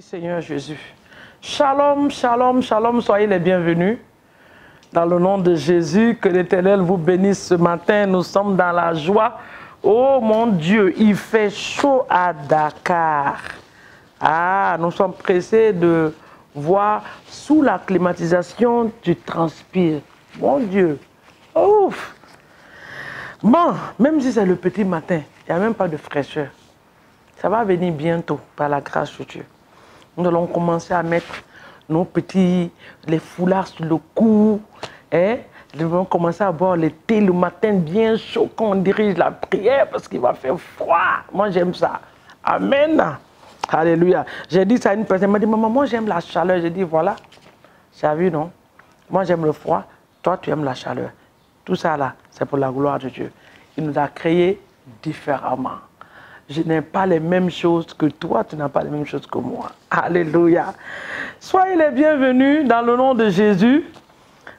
Seigneur Jésus. Shalom, shalom, shalom, soyez les bienvenus. Dans le nom de Jésus, que l'Éternel vous bénisse ce matin. Nous sommes dans la joie. Oh mon Dieu, il fait chaud à Dakar. Ah, nous sommes pressés de voir sous la climatisation, tu transpires. Mon Dieu. Ouf. Bon, même si c'est le petit matin, il n'y a même pas de fraîcheur. Ça va venir bientôt par la grâce de Dieu. Nous allons commencer à mettre nos petits, les foulards sur le cou. Hein? Nous allons commencer à boire le thé le matin bien chaud quand on dirige la prière parce qu'il va faire froid. Moi, j'aime ça. Amen. Alléluia. J'ai dit ça à une personne. Elle m'a dit, maman, moi, j'aime la chaleur. J'ai dit, voilà. Tu as vu, non? Moi, j'aime le froid. Toi, tu aimes la chaleur. Tout ça, là, c'est pour la gloire de Dieu. Il nous a créés différemment. Je n'ai pas les mêmes choses que toi, tu n'as pas les mêmes choses que moi. Alléluia. Soyez les bienvenus dans le nom de Jésus.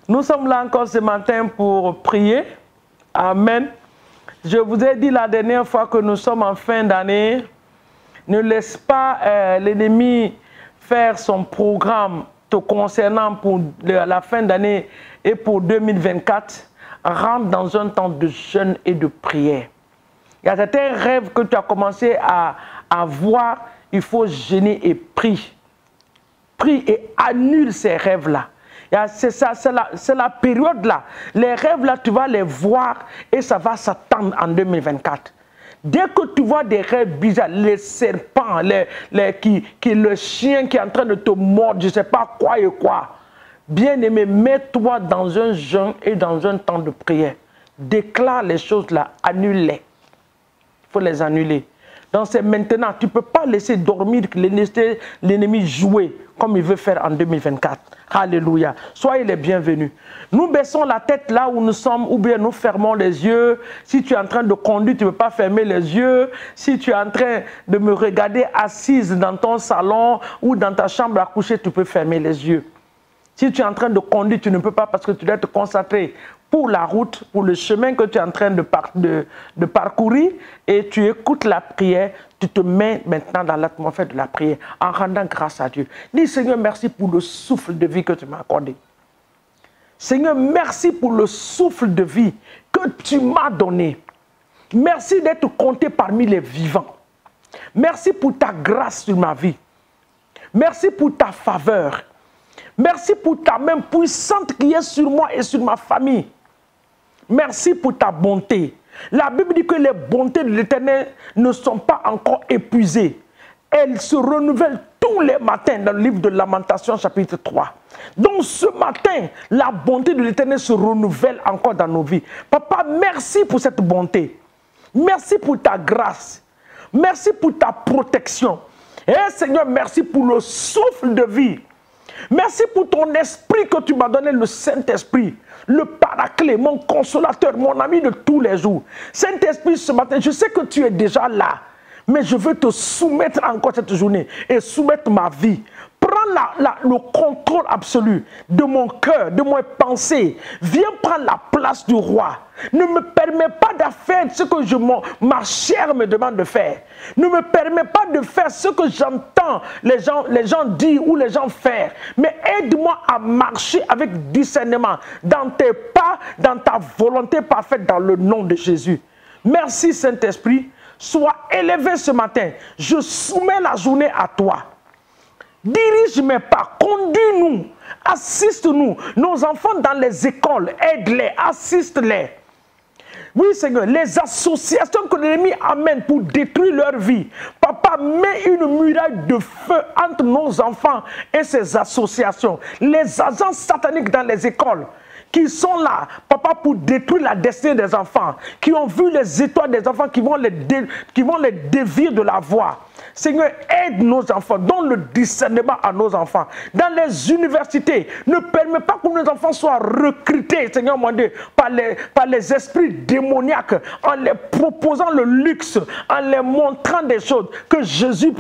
Nous sommes là encore ce matin pour prier. Amen. Je vous ai dit la dernière fois que nous sommes en fin d'année. Ne laisse pas l'ennemi faire son programme te concernant pour la fin d'année et pour 2024. Rentre dans un temps de jeûne et de prière. Il y a certains rêves que tu as commencé à voir, il faut jeûner et prier. Prie et annule ces rêves-là. C'est ça, c'est la période-là. Les rêves-là, tu vas les voir et ça va s'attendre en 2024. Dès que tu vois des rêves bizarres, les serpents, le chien qui est en train de te mordre, je ne sais pas quoi et quoi. Bien-aimé, mets-toi dans un jeûne et dans un temps de prière. Déclare les choses là, annule-les. Il faut les annuler. Donc c'est maintenant, tu ne peux pas laisser dormir, laisser l'ennemi jouer comme il veut faire en 2024. Alléluia. Soyez les bienvenus. Nous baissons la tête là où nous sommes ou bien nous fermons les yeux. Si tu es en train de conduire, tu ne peux pas fermer les yeux. Si tu es en train de me regarder assise dans ton salon ou dans ta chambre à coucher, tu peux fermer les yeux. Si tu es en train de conduire, tu ne peux pas parce que tu dois te concentrer pour la route, pour le chemin que tu es en train de parcourir et tu écoutes la prière, tu te mets maintenant dans l'atmosphère de la prière en rendant grâce à Dieu. Dis Seigneur, merci pour le souffle de vie que tu m'as accordé. Seigneur, merci pour le souffle de vie que tu m'as donné. Merci d'être compté parmi les vivants. Merci pour ta grâce sur ma vie. Merci pour ta faveur. Merci pour ta main puissante qui est sur moi et sur ma famille. Merci pour ta bonté. La Bible dit que les bontés de l'Éternel ne sont pas encore épuisées. Elles se renouvellent tous les matins dans le livre de Lamentations chapitre 3. Donc ce matin, la bonté de l'Éternel se renouvelle encore dans nos vies. Papa, merci pour cette bonté. Merci pour ta grâce. Merci pour ta protection. Et Seigneur, merci pour le souffle de vie. Merci pour ton esprit que tu m'as donné, le Saint-Esprit, le Paraclet, mon consolateur, mon ami de tous les jours. Saint-Esprit, ce matin, je sais que tu es déjà là, mais je veux te soumettre encore cette journée et soumettre ma vie. Prends le contrôle absolu de mon cœur, de mes pensées. Viens prendre la place du roi. Ne me permets pas de faire ce que ma chair me demande de faire. Ne me permets pas de faire ce que j'entends les gens dire ou les gens faire. Mais aide-moi à marcher avec discernement dans tes pas, dans ta volonté parfaite dans le nom de Jésus. Merci Saint-Esprit. Sois élevé ce matin. Je soumets la journée à toi. Dirige mes pas, conduis-nous, assiste-nous. Nos enfants dans les écoles, aide-les, assiste-les. Oui Seigneur, les associations que l'ennemi amène pour détruire leur vie. Papa, mets une muraille de feu entre nos enfants et ces associations. Les agents sataniques dans les écoles qui sont là, papa, pour détruire la destinée des enfants, qui ont vu les étoiles des enfants, qui vont les dévier de la voie. Seigneur, aide nos enfants, donne le discernement à nos enfants. Dans les universités, ne permets pas que nos enfants soient recrutés, Seigneur mon Dieu, par les esprits démoniaques, en les proposant le luxe, en les montrant des choses que Jésus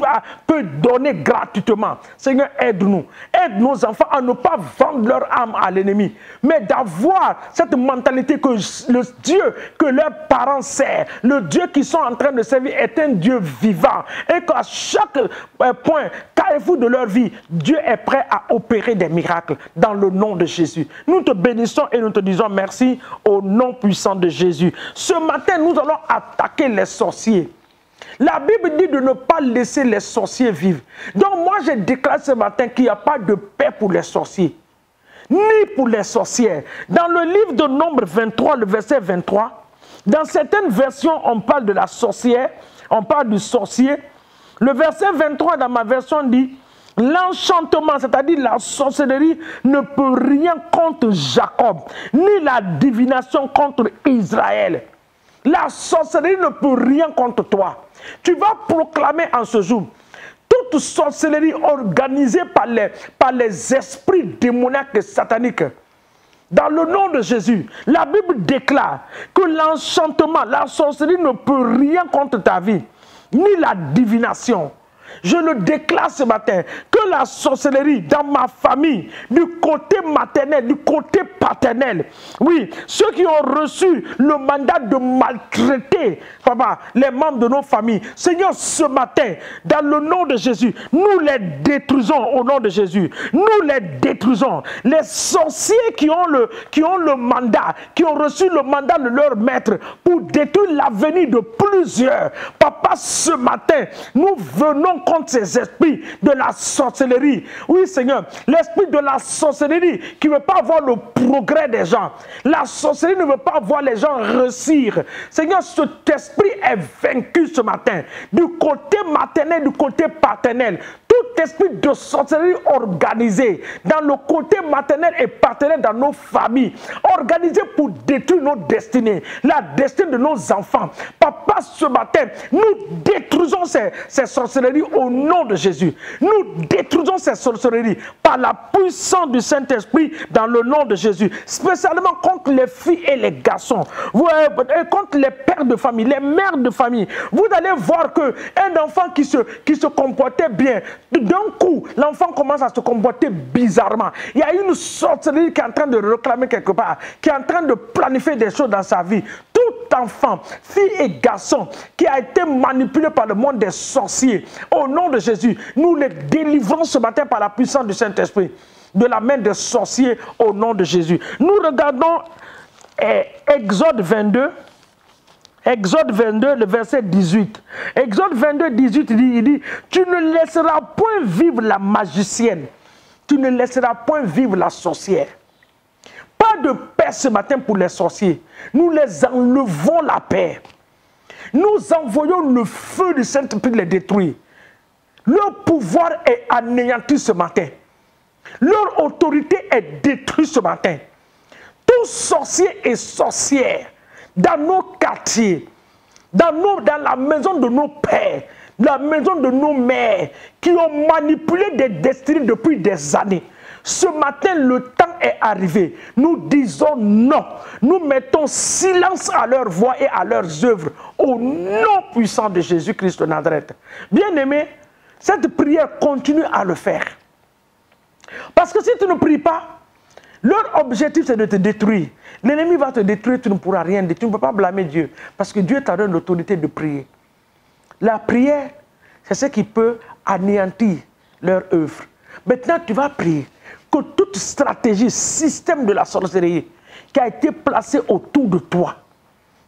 peut donner gratuitement. Seigneur, aide-nous. Aide nos enfants à ne pas vendre leur âme à l'ennemi, mais d'avoir cette mentalité mentalité que le Dieu que leurs parents servent, le Dieu qu'ils sont en train de servir est un Dieu vivant. Et qu'à chaque point, carrefour de leur vie, Dieu est prêt à opérer des miracles dans le nom de Jésus. Nous te bénissons et nous te disons merci au nom puissant de Jésus. Ce matin, nous allons attaquer les sorciers. La Bible dit de ne pas laisser les sorciers vivre. Donc moi, je déclare ce matin qu'il n'y a pas de paix pour les sorciers, ni pour les sorcières. Dans le livre de Nombre 23, le verset 23, dans certaines versions, on parle de la sorcière, on parle du sorcier. Le verset 23 dans ma version dit, l'enchantement, c'est-à-dire la sorcellerie, ne peut rien contre Jacob, ni la divination contre Israël. La sorcellerie ne peut rien contre toi. Tu vas proclamer en ce jour toute sorcellerie organisée par les esprits démoniaques et sataniques. Dans le nom de Jésus, la Bible déclare que l'enchantement, la sorcellerie ne peut rien contre ta vie, ni la divination. Je le déclare ce matin, que la sorcellerie dans ma famille, du côté maternel, du côté paternel, oui, ceux qui ont reçu le mandat de maltraiter, papa, les membres de nos familles, Seigneur, ce matin, dans le nom de Jésus, nous les détruisons au nom de Jésus. Nous les détruisons. Les sorciers qui ont le mandat, qui ont reçu le mandat de leur maître pour détruire l'avenir de plusieurs. Papa, ce matin, nous venons contre ces esprits de la sorcellerie. Oui, Seigneur, l'esprit de la sorcellerie qui ne veut pas voir le progrès des gens. La sorcellerie ne veut pas voir les gens réussir. Seigneur, cet esprit est vaincu ce matin. Du côté maternel, du côté paternel. Tout esprit de sorcellerie organisé dans le côté maternel et paternel dans nos familles, organisé pour détruire nos destinées, la destinée de nos enfants. Papa, ce matin, nous détruisons ces sorcelleries au nom de Jésus. Nous détruisons ces sorcelleries par la puissance du Saint-Esprit dans le nom de Jésus. Spécialement contre les filles et les garçons. Contre les pères de famille, les mères de famille. Vous allez voir qu'un enfant qui se comportait bien, d'un coup, l'enfant commence à se comporter bizarrement. Il y a une sorcellerie qui est en train de réclamer quelque part, qui est en train de planifier des choses dans sa vie. Tout enfant, fille et garçon, qui a été manipulé par le monde des sorciers, au nom de Jésus, nous les délivrons ce matin par la puissance du Saint-Esprit, de la main des sorciers, au nom de Jésus. Nous regardons Exode 22. Exode 22, le verset 18. Exode 22, 18, il dit, tu ne laisseras point vivre la magicienne. Tu ne laisseras point vivre la sorcière. Pas de paix ce matin pour les sorciers. Nous les enlevons la paix. Nous envoyons le feu du Saint-Esprit les détruire. Leur pouvoir est anéanti ce matin. Leur autorité est détruite ce matin. Tous sorciers et sorcières dans nos quartiers, dans la maison de nos pères, la maison de nos mères, qui ont manipulé des destinées depuis des années. Ce matin, le temps est arrivé. Nous disons non. Nous mettons silence à leur voix et à leurs œuvres au nom puissant de Jésus-Christ de Nazareth. Bien-aimé, cette prière, continue à le faire. Parce que si tu ne pries pas, leur objectif c'est de te détruire. L'ennemi va te détruire, tu ne pourras rien dire. Tu ne peux pas blâmer Dieu. Parce que Dieu t'a donné l'autorité de prier. La prière, c'est ce qui peut anéantir leur œuvre. Maintenant, tu vas prier que toute stratégie, système de la sorcellerie qui a été placé autour de toi,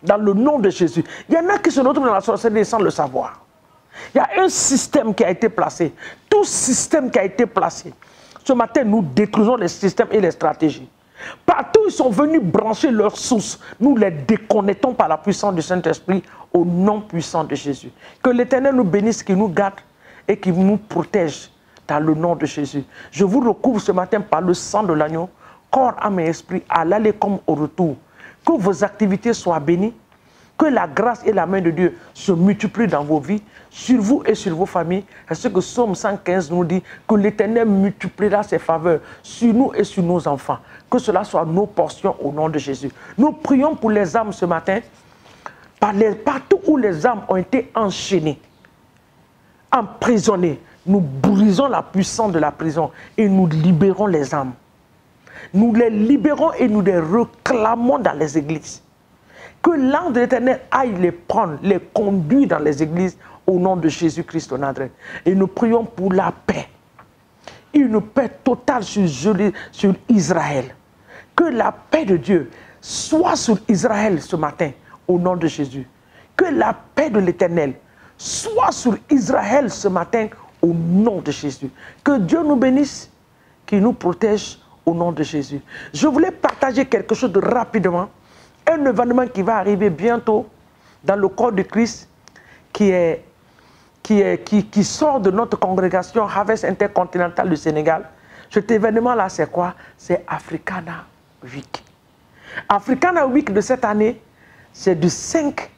dans le nom de Jésus. Il y en a qui se retrouvent dans la sorcellerie sans le savoir. Il y a un système qui a été placé. Tout système qui a été placé. Ce matin, nous détruisons les systèmes et les stratégies. Partout où ils sont venus brancher leurs sources, nous les déconnectons par la puissance du Saint-Esprit au nom puissant de Jésus. Que l'Éternel nous bénisse, qu'il nous garde et qu'il nous protège dans le nom de Jésus. Je vous recouvre ce matin par le sang de l'agneau, corps, âme et esprit, à l'aller comme au retour. Que vos activités soient bénies, que la grâce et la main de Dieu se multiplient dans vos vies, sur vous et sur vos familles. C'est ce que Psaume 115 nous dit, que l'Éternel multipliera ses faveurs sur nous et sur nos enfants. Que cela soit nos portions au nom de Jésus. Nous prions pour les âmes ce matin, partout où les âmes ont été enchaînées, emprisonnées. Nous brisons la puissance de la prison et nous libérons les âmes. nous les libérons et nous les réclamons dans les églises. Que l'ange de l'Éternel aille les prendre, les conduire dans les églises au nom de Jésus-Christ de Nazareth. Et nous prions pour la paix. Une paix totale sur Israël. Que la paix de Dieu soit sur Israël ce matin au nom de Jésus. Que la paix de l'Éternel soit sur Israël ce matin au nom de Jésus. Que Dieu nous bénisse, qu'il nous protège au nom de Jésus. Je voulais partager quelque chose de rapidement. Un événement qui va arriver bientôt dans le corps de Christ qui sort de notre congrégation Harvest Intercontinental du Sénégal. Cet événement-là, c'est quoi? C'est Africana Week. Africana Week de cette année, c'est du 5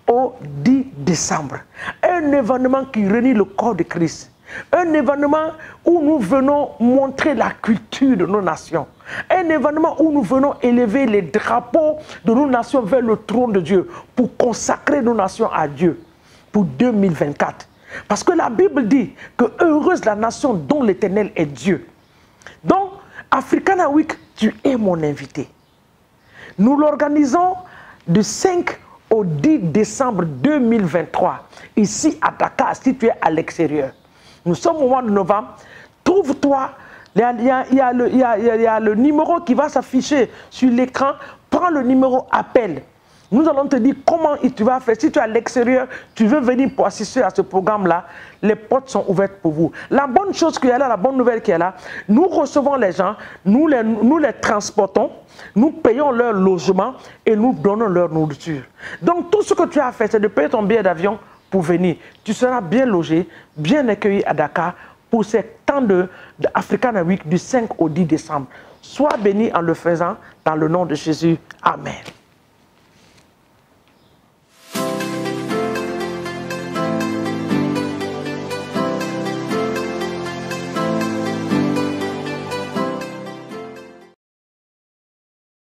au 10 décembre. Un événement qui réunit le corps de Christ. Un événement où nous venons montrer la culture de nos nations. Un événement où nous venons élever les drapeaux de nos nations vers le trône de Dieu pour consacrer nos nations à Dieu pour 2024. Parce que la Bible dit que heureuse la nation dont l'Éternel est Dieu. Donc, Africana Week, tu es mon invité. Nous l'organisons du 5 au 10 décembre 2023, ici à Dakar, si tu es à l'extérieur. Nous sommes au mois de novembre. Trouve-toi, il y a le numéro qui va s'afficher sur l'écran. Prends le numéro appel. Nous allons te dire comment tu vas faire. Si tu es à l'extérieur, tu veux venir pour assister à ce programme-là, les portes sont ouvertes pour vous. La bonne chose qui est là, la bonne nouvelle qui est là, nous recevons les gens, nous les transportons, nous payons leur logement et nous donnons leur nourriture. Donc tout ce que tu as fait, c'est de payer ton billet d'avion pour venir. Tu seras bien logé, bien accueilli à Dakar pour ce temps de Africana Week du 5 au 10 décembre. Sois béni en le faisant dans le nom de Jésus. Amen.